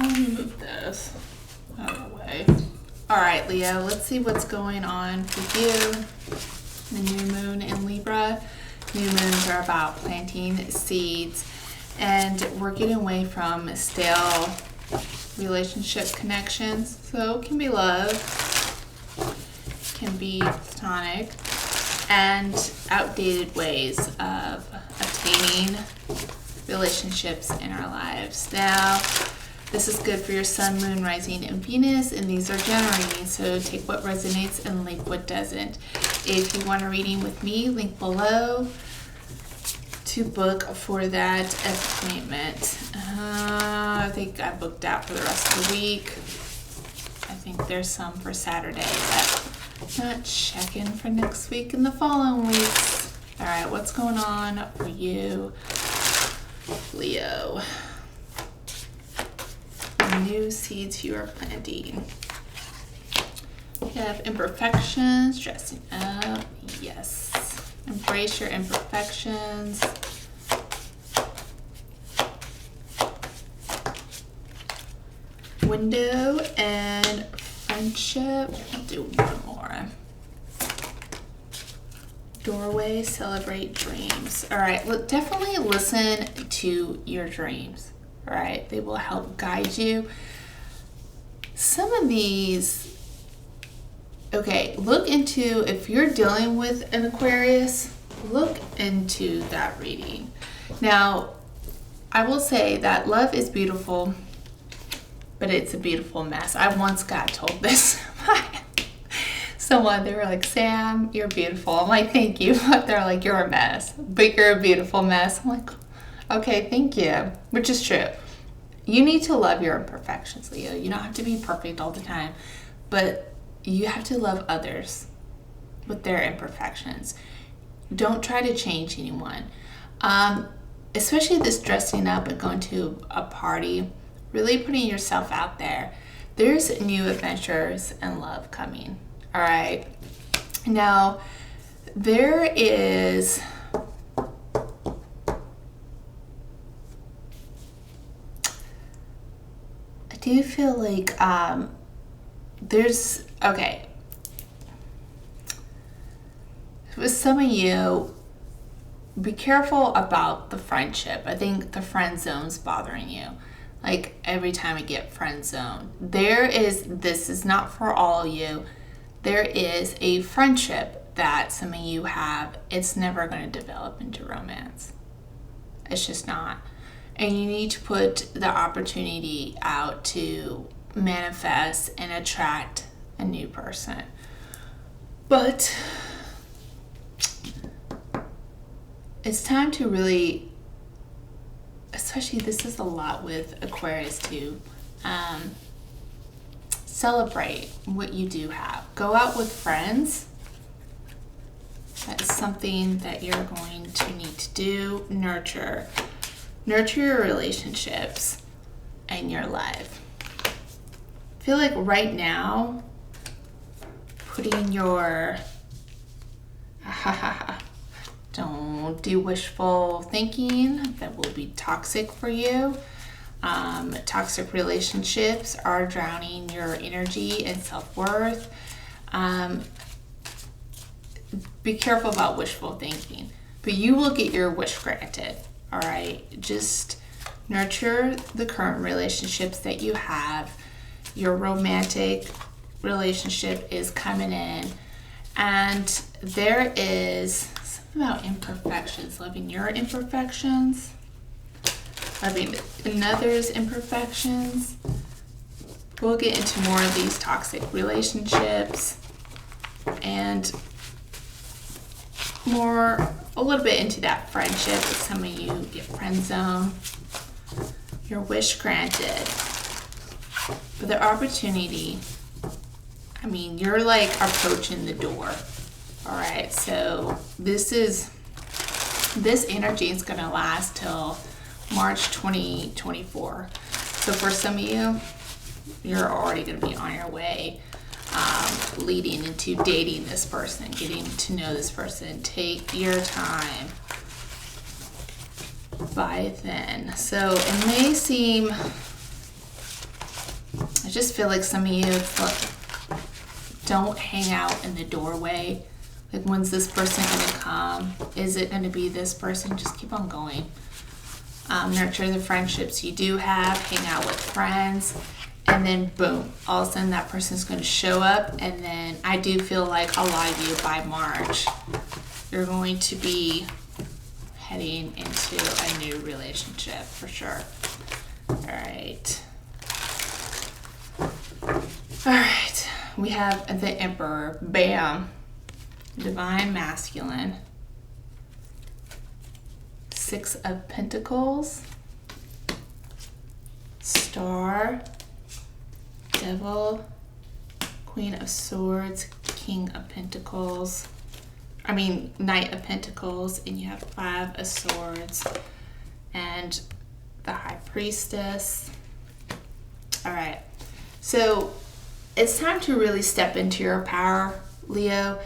Let me move this out of the way. All right, Leo, let's see what's going on for you. The new moon in Libra. New moons are about planting seeds, and we're getting away from stale relationship connections. So it can be love, can be platonic, and outdated ways of obtaining relationships in our lives. Now, this is good for your sun, moon, rising, and Venus, and these are generating, so take what resonates and leave what doesn't. If you want a reading with me, link below to book for that appointment. I think I booked out for the rest of the week. I think there's some for Saturday, but not checking for next week and the following weeks. All right, what's going on for you, Leo? New seeds you are planting. You have imperfections, dressing up, yes. Embrace your imperfections. Window and friendship. I'll do one more. Doorway, celebrate dreams. All right, definitely listen to your dreams. All right, they will help guide you. Some of these, okay, look into, if you're dealing with an Aquarius, look into that reading. Now, I will say that love is beautiful, but it's a beautiful mess. I once got told this by someone. They were like, Sam, you're beautiful. I'm like, thank you. But they're like, you're a mess, but you're a beautiful mess. I'm like, okay, thank you, which is true. You need to love your imperfections, Leo. You don't have to be perfect all the time, but you have to love others with their imperfections. Don't try to change anyone. Especially this dressing up and going to a party, really putting yourself out there. There's new adventures and love coming, all right? Now, there is... Do you feel like there's, okay, with some of you, be careful about the friendship. I think the friend zone's bothering you. Like every time I get friend zone, this is not for all of you. There is a friendship that some of you have. It's never going to develop into romance. It's just not. And you need to put the opportunity out to manifest and attract a new person. But it's time to really, especially this is a lot with Aquarius too, celebrate what you do have. Go out with friends. That is something that you're going to need to do. Nurture your relationships and your life. I feel like right now, putting your, don't do wishful thinking. That will be toxic for you. Toxic relationships are drowning your energy and self-worth. Be careful about wishful thinking, but you will get your wish granted. All right, just nurture the current relationships that you have. Your romantic relationship is coming in, and there is something about imperfections, loving your imperfections, loving another's imperfections. We'll get into more of these toxic relationships and a little bit into that friendship. With some of you get friend zone, your wish granted, but the opportunity, I mean, you're like approaching the door. All right, so this energy is going to last till March 2024. So for some of you, you're already going to be on your way, leading into dating this person, getting to know this person. Take your time by then. So it may seem just feel like some of you, it's like, don't hang out in the doorway. Like, when's this person going to come? Is it going to be this person? Just keep on going. Nurture the friendships you do have. Hang out with friends. And then, boom, all of a sudden that person's going to show up. And then I do feel like a lot of you by March, you're going to be heading into a new relationship for sure. All right. All right. We have the Emperor. Bam. Divine Masculine. Six of Pentacles. Star. Devil. Queen of Swords. King of Pentacles. Knight of Pentacles. And you have Five of Swords. And the High Priestess. All right. So it's time to really step into your power, Leo.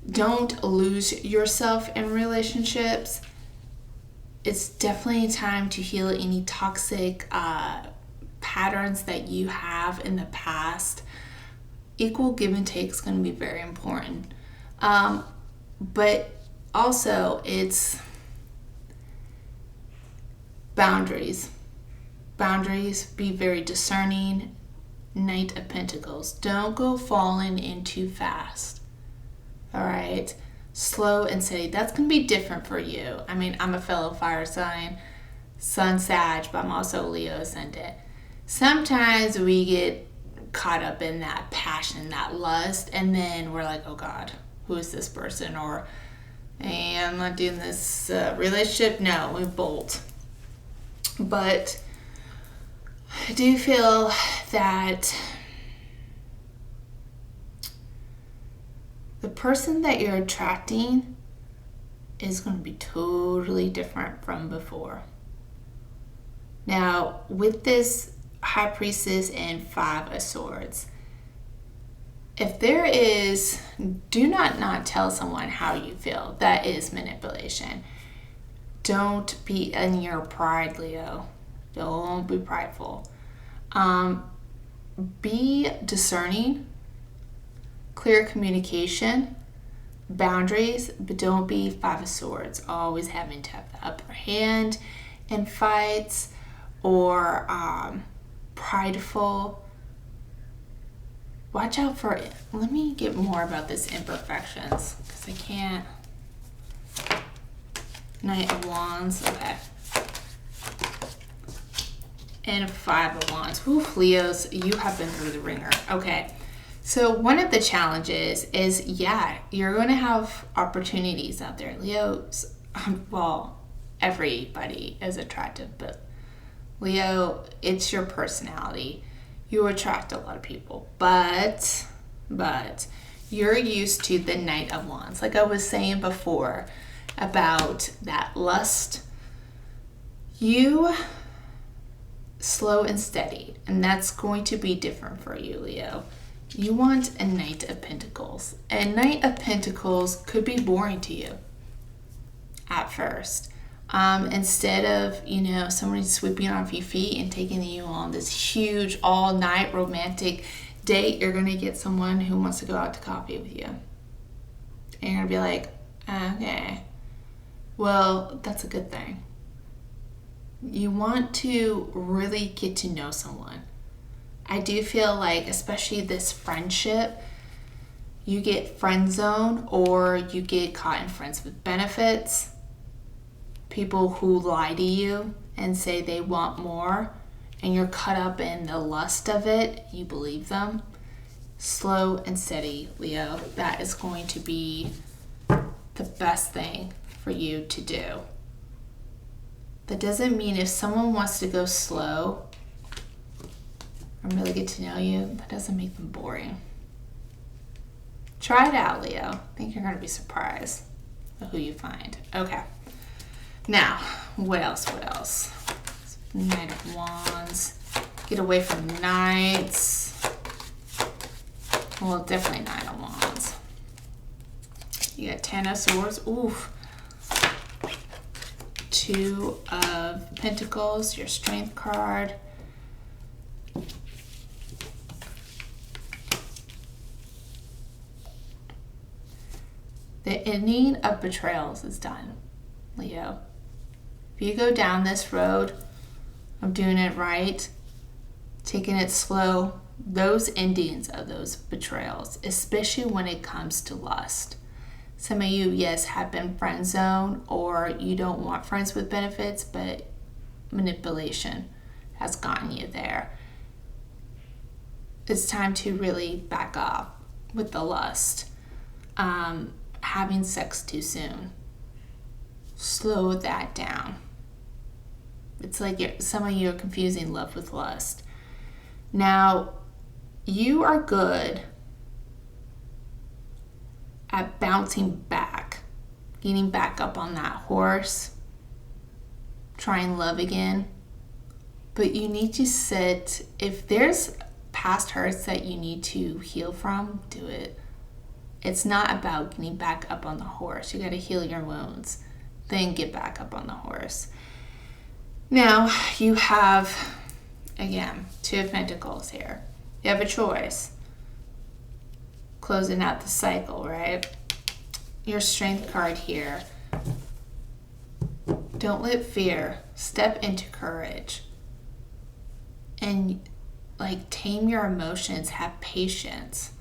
Don't lose yourself in relationships. It's definitely time to heal any toxic patterns that you have in the past. Equal give and take is going to be very important. But also, it's boundaries. Boundaries, be very discerning. Knight of Pentacles. Don't go falling in too fast. All right? Slow and steady. That's going to be different for you. I'm a fellow fire sign, Sun Sag, but I'm also Leo ascendant. Sometimes we get caught up in that passion, that lust, and then we're like, oh God, who is this person? Or, hey, I'm not doing this relationship. No, we bolt. But I do feel that the person that you're attracting is going to be totally different from before. Now, with this High Priestess and Five of Swords, if there is, do not tell someone how you feel. That is manipulation. Don't be in your pride, Leo. Don't be prideful. Be discerning, clear communication, boundaries, but don't be Five of Swords, always having to have the upper hand in fights, or prideful. Watch out for it. Let me get more about this imperfections, because I can't. Knight of Wands, okay. And Five of Wands. Oof, Leos, you have been through the ringer. Okay. So one of the challenges is, you're going to have opportunities out there. Leos, well, everybody is attractive, but Leo, it's your personality. You attract a lot of people, but you're used to the Knight of Wands. Like I was saying before about that lust, you slow and steady, and that's going to be different for you, Leo. You want a Knight of Pentacles. A Knight of Pentacles could be boring to you at first. Instead of, somebody sweeping off your feet and taking you on this huge all-night romantic date, you're going to get someone who wants to go out to coffee with you. And you're going to be like, okay, well, that's a good thing. You want to really get to know someone. I do feel like, especially this friendship, you get friend zoned or you get caught in friends with benefits. People who lie to you and say they want more, and you're caught up in the lust of it, you believe them. Slow and steady, Leo. That is going to be the best thing for you to do. That doesn't mean if someone wants to go slow and really get to know you, that doesn't make them boring. Try it out, Leo. I think you're going to be surprised at who you find. Okay. Now, what else? Knight of Wands. Get away from Knights. Well, definitely Knight of Wands. You got Ten of Swords. Oof. Two of Pentacles, your Strength card. The ending of betrayals is done, Leo. If you go down this road of doing it right, taking it slow, those endings of those betrayals, especially when it comes to lust. Some of you, yes, have been friend zoned, or you don't want friends with benefits, but manipulation has gotten you there. It's time to really back off with the lust. Having sex too soon. Slow that down. It's like some of you are confusing love with lust. Now, you are good at bouncing back, getting back up on that horse, trying love again. But you need to sit, if there's past hurts that you need to heal from, do it. It's not about getting back up on the horse. You got to heal your wounds, then get back up on the horse. Now, you have, again, Two of Pentacles here. You have a choice. Closing out the cycle, right? Your Strength card here. Don't let fear, step into courage. And like tame your emotions, have patience.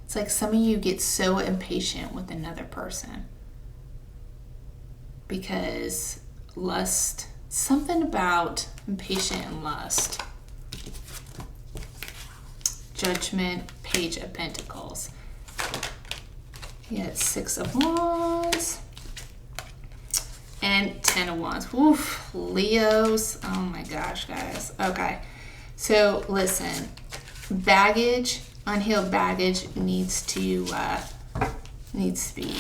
It's like some of you get so impatient with another person because lust, something about impatient and lust. Judgment, Page of Pentacles. You got Six of Wands and Ten of Wands. Oof, Leos. Oh my gosh, guys. Okay, so listen, baggage, unhealed baggage needs to be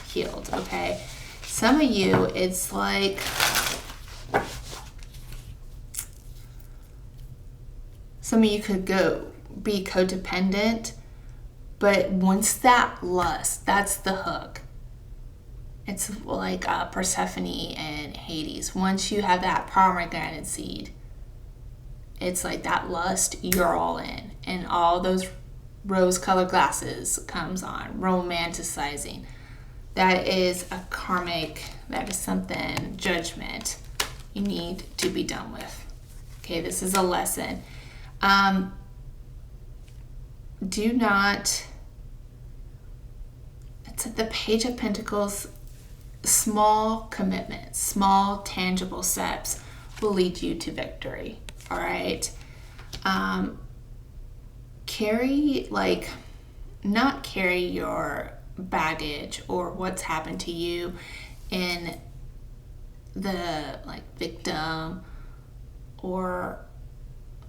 healed. Okay, some of you, it's like some of you could be codependent, but once that lust, that's the hook. It's like Persephone and Hades. Once you have that pomegranate seed, it's like that lust, you're all in. And all those rose-colored glasses comes on, romanticizing. That is a karmic, that is something, judgment you need to be done with. Okay, this is a lesson. Do not, it's at the Page of Pentacles, small commitments, small tangible steps will lead you to victory. All right. Not carry your baggage or what's happened to you in the victim, or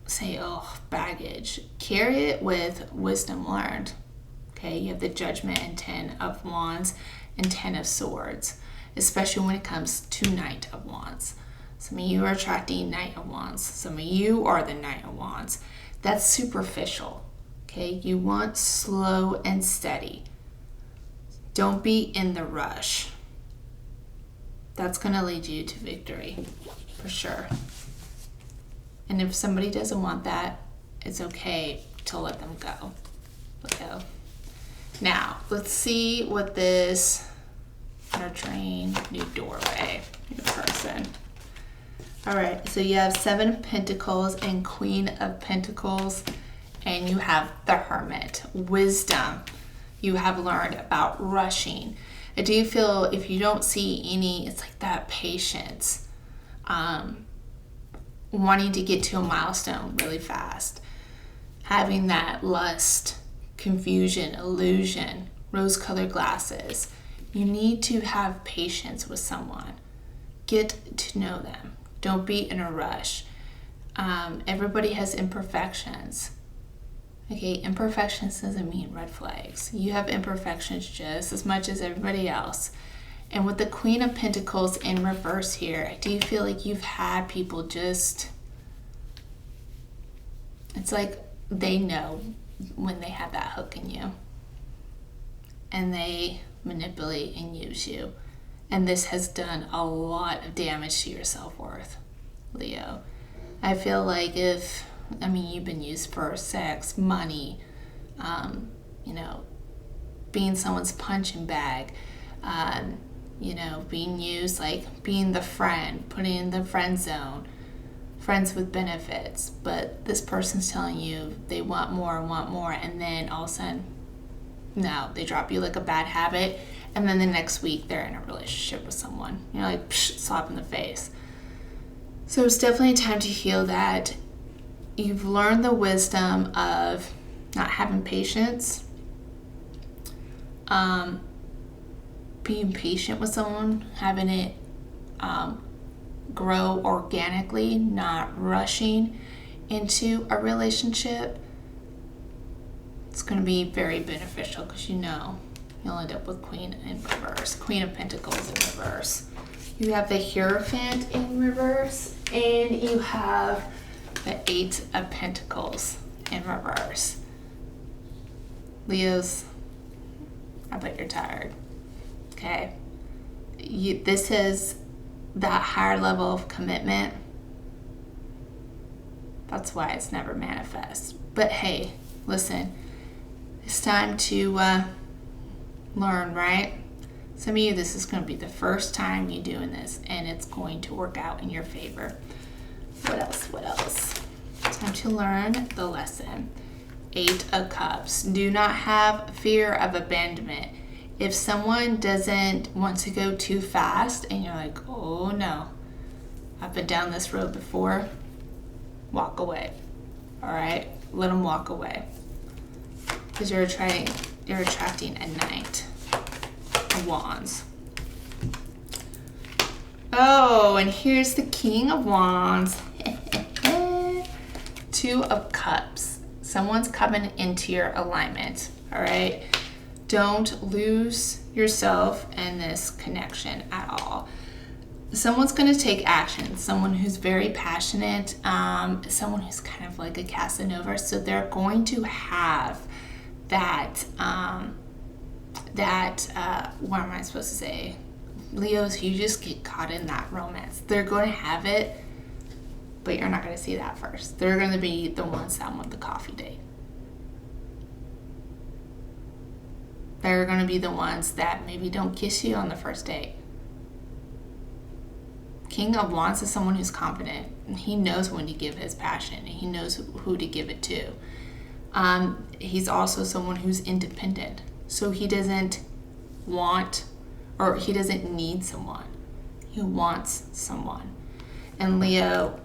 say, oh, baggage. Carry it with wisdom learned. Okay, you have the Judgment and Ten of Wands and Ten of Swords, especially when it comes to Knight of Wands. Some of you are attracting Knight of Wands. Some of you are the Knight of Wands. That's superficial. Okay, you want slow and steady. Don't be in the rush. That's going to lead you to victory, for sure. And if somebody doesn't want that, it's okay to let them go. Now, let's see what this nurturing new doorway, new person. All right, so you have Seven of Pentacles and Queen of Pentacles, and you have the Hermit. Wisdom. You have learned about rushing. I do feel if you don't see any, it's like that patience, wanting to get to a milestone really fast, having that lust, confusion, illusion, rose-colored glasses. You need to have patience with someone. Get to know them. Don't be in a rush. Everybody has imperfections. Okay, imperfections doesn't mean red flags. You have imperfections just as much as everybody else. And with the Queen of Pentacles in reverse here, I do feel like you've had people just, it's like they know when they have that hook in you. And they manipulate and use you. And this has done a lot of damage to your self-worth, Leo. I feel like you've been used for sex, money, being someone's punching bag, being used, like being the friend, putting in the friend zone, friends with benefits. But this person's telling you they want more, and then all of a sudden, no, they drop you like a bad habit, and then the next week they're in a relationship with someone. You're like, slap in the face. So it's definitely time to heal that. You've learned the wisdom of not having patience, being patient with someone, having it grow organically, not rushing into a relationship. It's going to be very beneficial because you'll end up with Queen in reverse, Queen of Pentacles in reverse. You have the Hierophant in reverse, and you have the Eight of Pentacles in reverse. Leos, I bet you're tired. Okay? This is that higher level of commitment. That's why it's never manifest. But hey, listen, it's time to learn, right? Some of you, this is going to be the first time you're doing this, and it's going to work out in your favor. What else? Time to learn the lesson. Eight of Cups. Do not have fear of abandonment. If someone doesn't want to go too fast and you're like, oh no, I've been down this road before, walk away. All right? Let them walk away. Because you're attracting a Knight of Wands. Oh, and here's the King of Wands. Two of Cups. Someone's coming into your alignment, all right? Don't lose yourself in this connection at all. Someone's going to take action. Someone who's very passionate, someone who's kind of like a Casanova. So they're going to have that, what am I supposed to say? Leos, you just get caught in that romance. They're going to have it, but you're not going to see that first. They're going to be the ones that want the coffee date. They're going to be the ones that maybe don't kiss you on the first date. King of Wands is someone who's confident, and he knows when to give his passion, and he knows who to give it to. He's also someone who's independent, so he doesn't want, or he doesn't need someone. He wants someone. And Leo,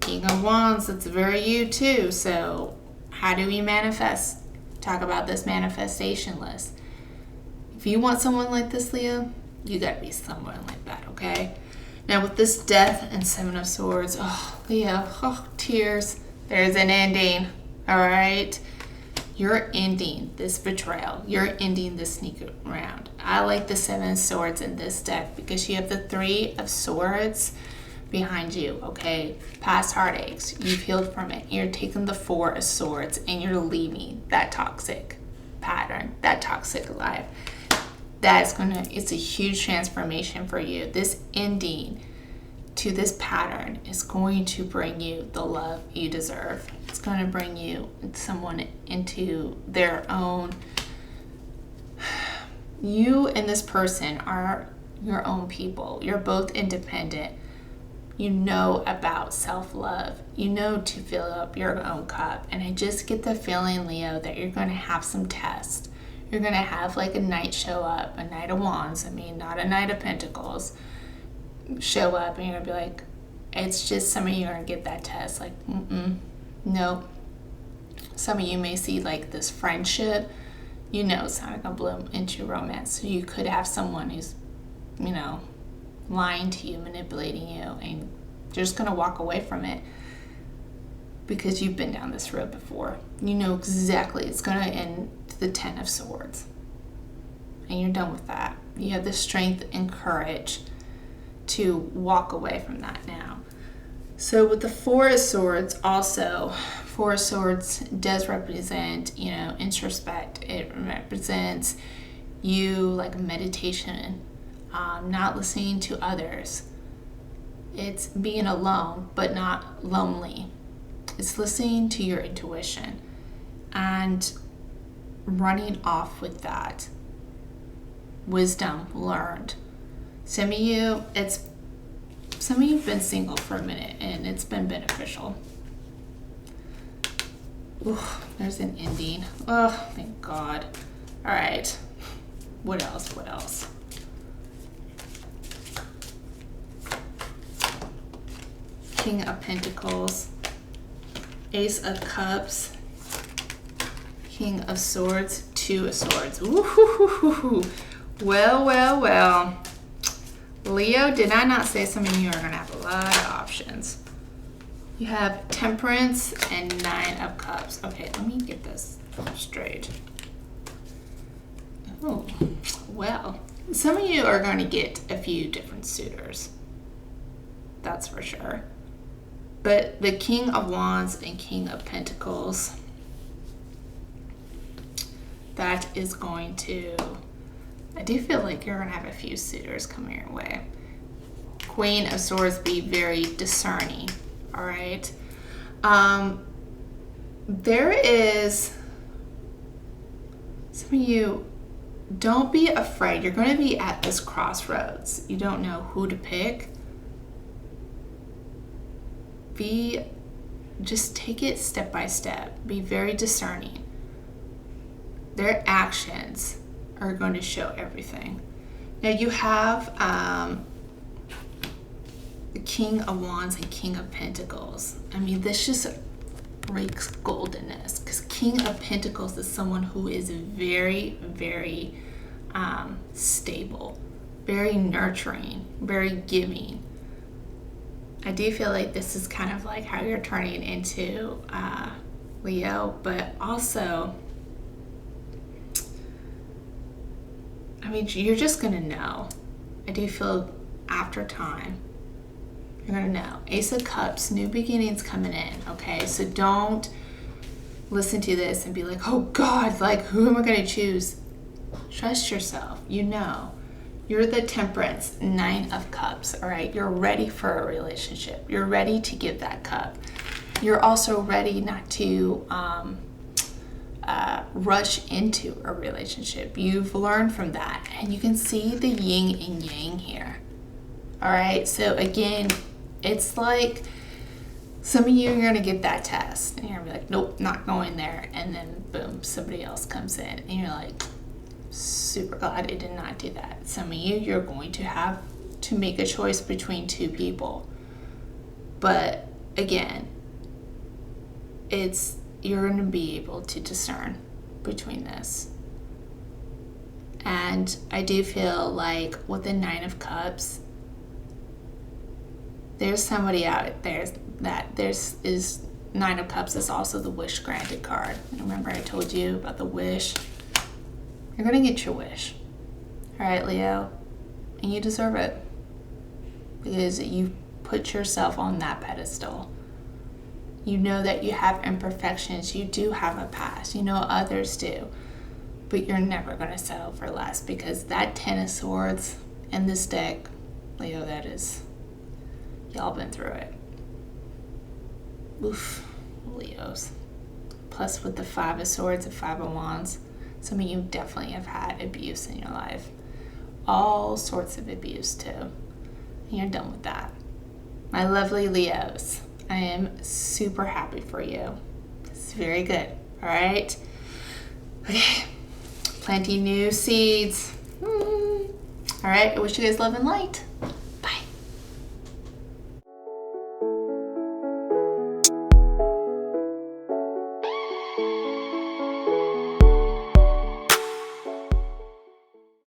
King of Wands, that's very you too. So how do we manifest? Talk about this manifestation list. If you want someone like this, Leo, you gotta be someone like that, okay? Now with this Death and Seven of Swords, oh, Leo, tears. There's an ending, all right? You're ending this betrayal. You're ending this sneak around. I like the Seven of Swords in this deck because you have the Three of Swords behind you, okay? Past heartaches, you've healed from it. You're taking the Four of Swords and you're leaving that toxic pattern, that toxic life. It's a huge transformation for you. This ending to this pattern is going to bring you the love you deserve. It's going to bring you someone into their own. You and this person are your own people. You're both independent. You know about self-love. You know to fill up your own cup. And I just get the feeling, Leo, that you're going to have some tests. You're going to have like a Knight show up, a Knight of Wands. I mean, not a Knight of Pentacles. Show up and you're going to be like, it's just some of you are going to get that test. Like, nope. Some of you may see like this friendship. You know it's not going to bloom into romance. So you could have someone who's, lying to you, manipulating you, and you're just going to walk away from it because you've been down this road before. You know exactly it's going to end to the Ten of Swords. And you're done with that. You have the strength and courage to walk away from that now. So with the Four of Swords also, Four of Swords does represent, introspect. It represents you like meditation, not listening to others. It's being alone, but not lonely. It's listening to your intuition and running off with that. wisdom learned. Some of you have been single for a minute and it's been beneficial. Ooh, there's an ending. Oh, thank God. All right. What else? What else? King of Pentacles, Ace of Cups, King of Swords, Two of Swords. Ooh, well, well, well. Leo, did I not say some of you are going to have a lot of options? You have Temperance and Nine of Cups. Okay, let me get this straight. Oh, well, some of you are going to get a few different suitors. That's for sure. But the King of Wands and King of Pentacles, that is going to, I do feel like you're going to have a few suitors coming your way. Queen of Swords, be very discerning, all right? There is, some of you, don't be afraid. You're going to be at this crossroads. You don't know who to pick. Just take it step by step. Be very discerning. Their actions are going to show everything. Now you have the King of Wands and King of Pentacles. I mean, this just breaks goldenness, because King of Pentacles is someone who is very, very stable, very nurturing, very giving. I do feel like this is kind of like how you're turning into Leo, but also, I mean, you're just going to know. I do feel after time, you're going to know. Ace of Cups, new beginnings coming in, okay? So don't listen to this and be like, oh God, like, who am I going to choose? Trust yourself. You know. You're the Temperance, Nine of Cups, all right? You're ready for a relationship. You're ready to give that cup. You're also ready not to rush into a relationship. You've learned from that, and you can see the yin and yang here, all right? So again, it's like some of you are going to get that test, and you're going to be like, nope, not going there, and then boom, somebody else comes in, and you're like, super glad I did not do that. Some of you, you're going to have to make a choice between two people. But again, you're going to be able to discern between this. And I do feel like with the Nine of Cups, there's somebody out there that is Nine of Cups is also the wish granted card. Remember I told you about the wish? You're going to get your wish. All right, Leo? And you deserve it. Because you put yourself on that pedestal. You know that you have imperfections. You do have a past. You know others do. But you're never going to settle for less, because that Ten of Swords in this deck, Leo, that is, y'all been through it. Oof, Leos. Plus with the Five of Swords and Five of Wands, some of you definitely have had abuse in your life. All sorts of abuse too. And you're done with that. My lovely Leos, I am super happy for you. It's very good. All right? Okay. Planting new seeds. All right. I wish you guys love and light.